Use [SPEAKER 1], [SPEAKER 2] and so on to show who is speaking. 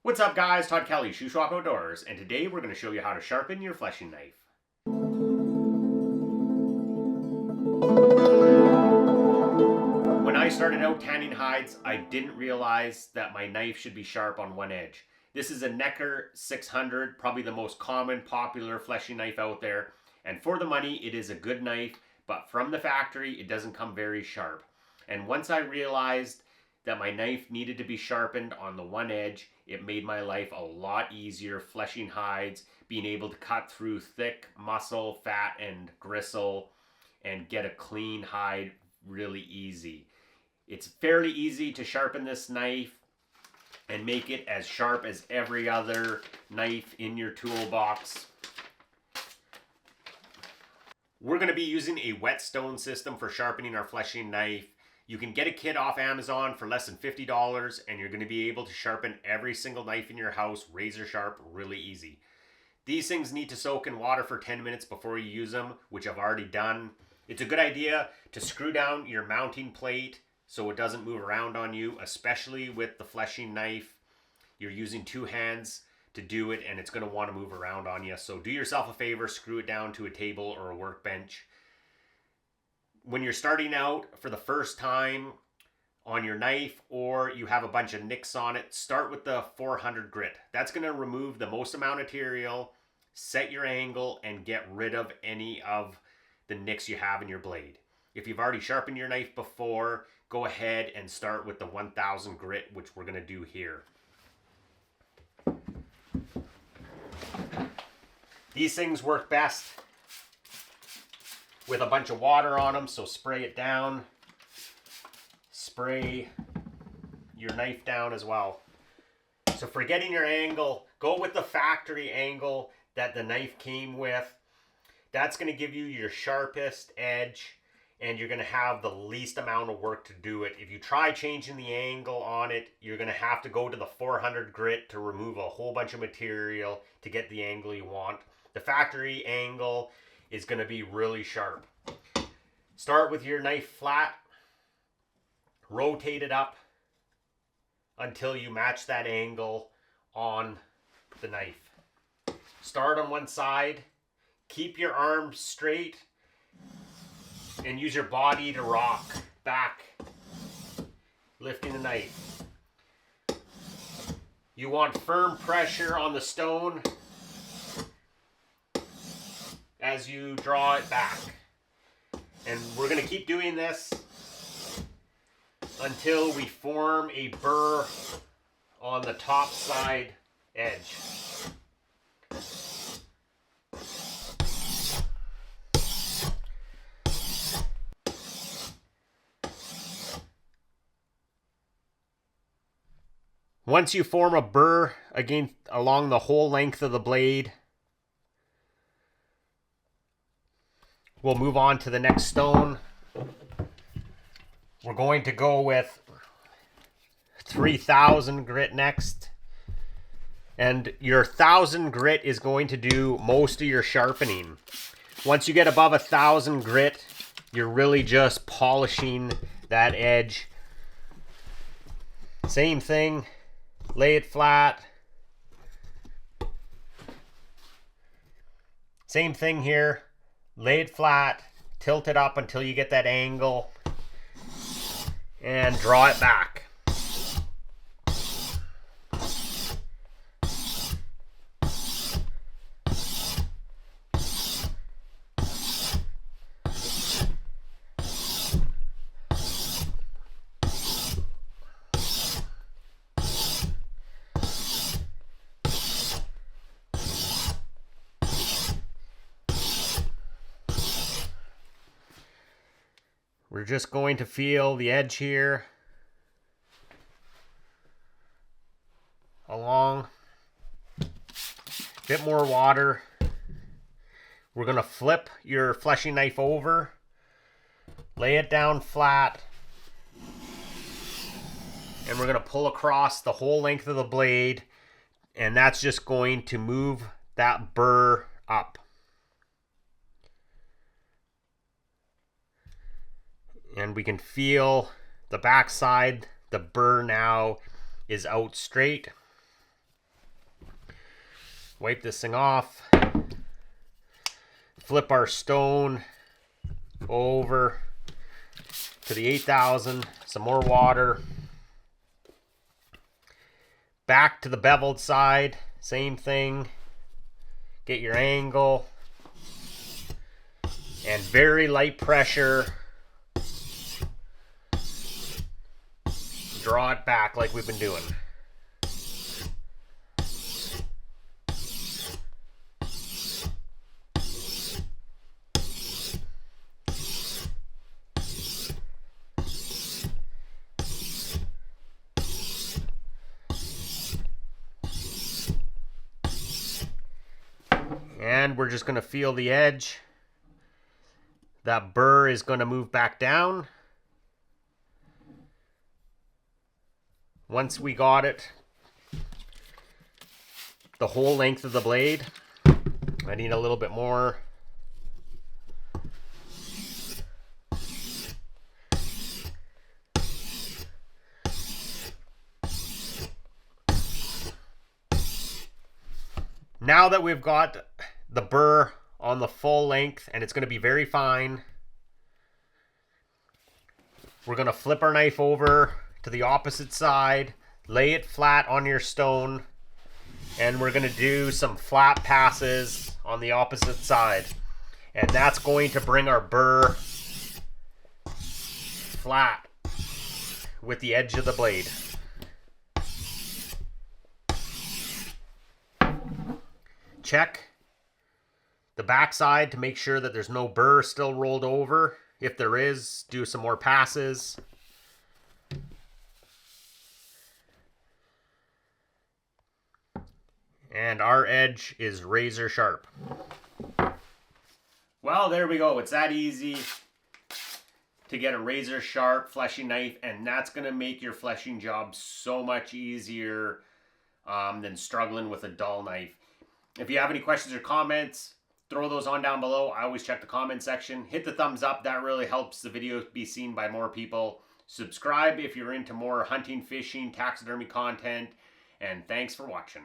[SPEAKER 1] What's up guys, Todd Kelly, Shoe Shop Outdoors, and today we're going to show you how to sharpen your fleshing knife. When I started out tanning hides, I didn't realize that my knife should be sharp on one edge. This is a Necker 600, probably the most common, popular fleshing knife out there, and for the money it is a good knife, but from the factory it doesn't come very sharp. And once I realized that my knife needed to be sharpened on the one edge, it made my life a lot easier fleshing hides, being able to cut through thick muscle, fat, and gristle, and get a clean hide really easy. It's fairly easy to sharpen this knife and make it as sharp as every other knife in your toolbox. We're going to be using a whetstone system for sharpening our fleshing knife. You can get a kit off Amazon for less than $50 and you're going to be able to sharpen every single knife in your house razor sharp really easy. These things need to soak in water for 10 minutes before you use them, which I've already done. It's a good idea to screw down your mounting plate so it doesn't move around on you, especially with the fleshing knife. You're using two hands to do it and it's going to want to move around on you. So do yourself a favor, screw it down to a table or a workbench. When you're starting out for the first time on your knife or you have a bunch of nicks on it, start with the 400 grit. That's going to remove the most amount of material, set your angle, and get rid of any of the nicks you have in your blade. If you've already sharpened your knife before, go ahead and start with the 1000 grit, which we're going to do here. These things work best with a bunch of water on them, so spray it down. Spray your knife down as well. So for getting your angle, go with the factory angle that the knife came with. That's going to give you your sharpest edge and you're going to have the least amount of work to do it. If you try changing the angle on it, you're going to have to go to the 400 grit to remove a whole bunch of material to get the angle you want. The factory angle is going to be really sharp. Start with your knife flat, rotate it up until you match that angle on the knife. Start on one side, keep your arms straight, and use your body to rock back, lifting the knife. You want firm pressure on the stone as you draw it back. And we're going to keep doing this until we form a burr on the top side edge. Once you form a burr again along the whole length of the blade, we'll move on to the next stone. We're going to go with 3000 grit next. And your 1000 grit is going to do most of your sharpening. Once you get above 1000 grit, you're really just polishing that edge. Same thing, lay it flat. Same thing here. Lay it flat, tilt it up until you get that angle, and draw it back. We're just going to feel the edge here along. Bit more water. We're going to flip your fleshing knife over, lay it down flat, and we're going to pull across the whole length of the blade, and that's just going to move that burr up. And we can feel the back side, the burr now is out straight. Wipe this thing off. Flip our stone over to the 8000. Some more water. Back to the beveled side. Same thing. Get your angle. And very light pressure. Draw it back like we've been doing. And we're just going to feel the edge. That burr is going to move back down. Once we got it the whole length of the blade, I need a little bit more. Now that we've got the burr on the full length, and it's going to be very fine, we're going to flip our knife over to the opposite side, lay it flat on your stone, and we're going to do some flat passes on the opposite side. And that's going to bring our burr flat with the edge of the blade. Check the back side to make sure that there's no burr still rolled over. If there is, do some more passes. And our edge is razor sharp. Well, there we go. It's that easy to get a razor sharp fleshing knife, and that's going to make your fleshing job so much easier than struggling with a dull knife. If you have any questions or comments, throw those on down below. I always check the comment section. Hit the thumbs up. That really helps the video be seen by more people. Subscribe if you're into more hunting, fishing, taxidermy content. And thanks for watching.